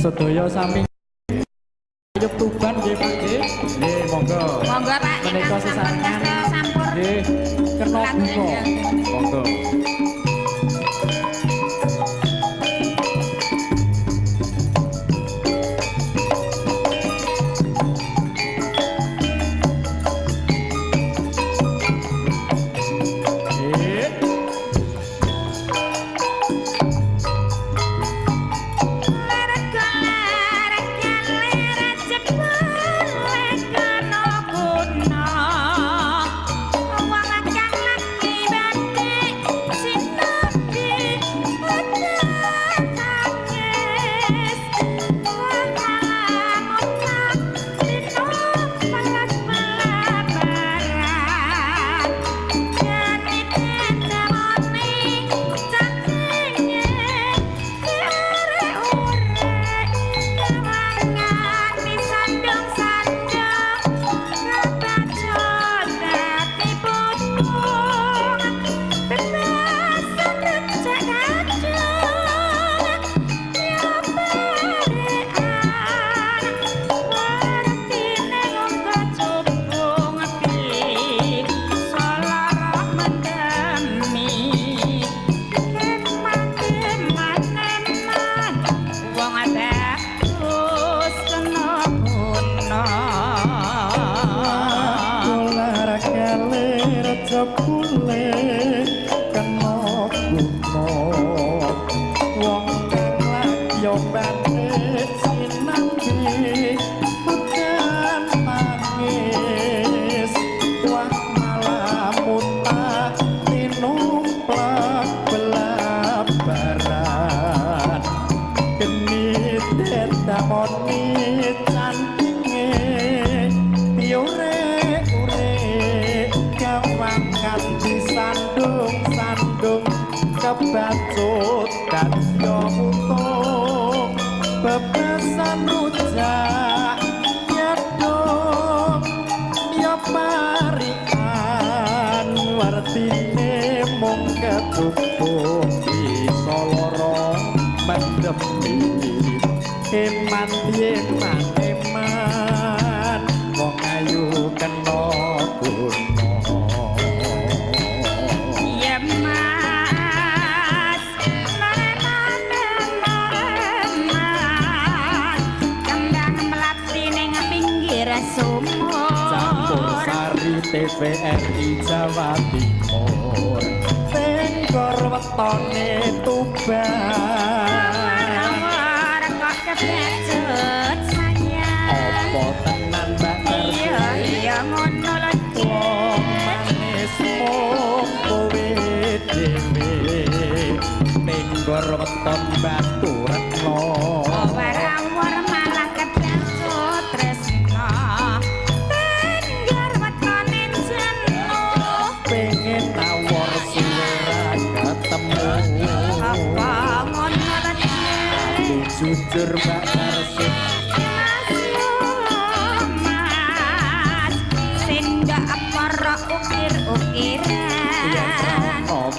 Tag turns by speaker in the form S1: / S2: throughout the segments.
S1: sedaya sami Ayub Tuban nggih Pak nggih. Nggih monggo.
S2: Monggo Pak
S1: menika sesarengan
S2: sampur.
S1: Nggih kena bunga. Monggo.
S3: Kebacut dan yo untung bebesan rujak nyedong yo parikan wartine mung ketupung bisa lara mendemi eman wong ayu kena TVRI Jawa Timur Tenggor wetone Tuban
S2: kok kebecut sayang
S3: apa tenan Mbak
S2: iya ngono lho
S3: wong manis mung kowe dhewe Tenggor weton Batu Retno
S2: warawor malah kebecut tresno
S3: nawar suara ketemu
S2: apa ngono
S3: aku jujur Mbak Persik
S2: mas sing gak apa ukir-ukiran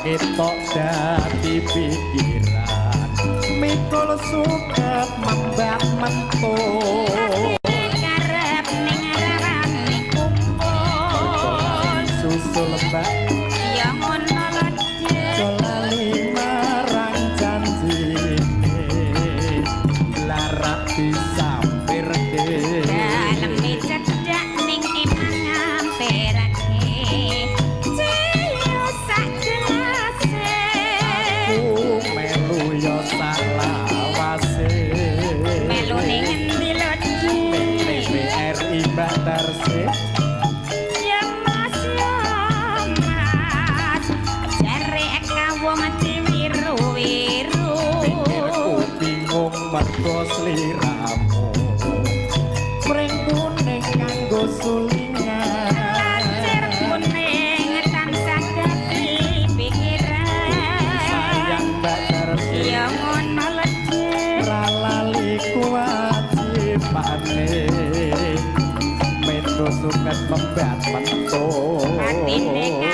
S3: ketok dadi pikiran mikul suket membak mentuk
S2: karep ning rawane kumpul
S3: susul Mbak
S2: ya ngono lho
S3: jolali marang janjine larak disampirke
S2: dalem cedak ning imang ngampirake ciyo sak gelase
S3: aku melu yo salawase
S2: melu ning endi lho
S3: TVRI Mbak Persik mergo sliramu pring kuning kanggo sulingan
S2: lancir kuning tansah dadi pikiran
S3: sayang Mbak Persik
S2: ya ngono lho
S3: ra lali kuwajibane metu suket membat mentu
S2: atine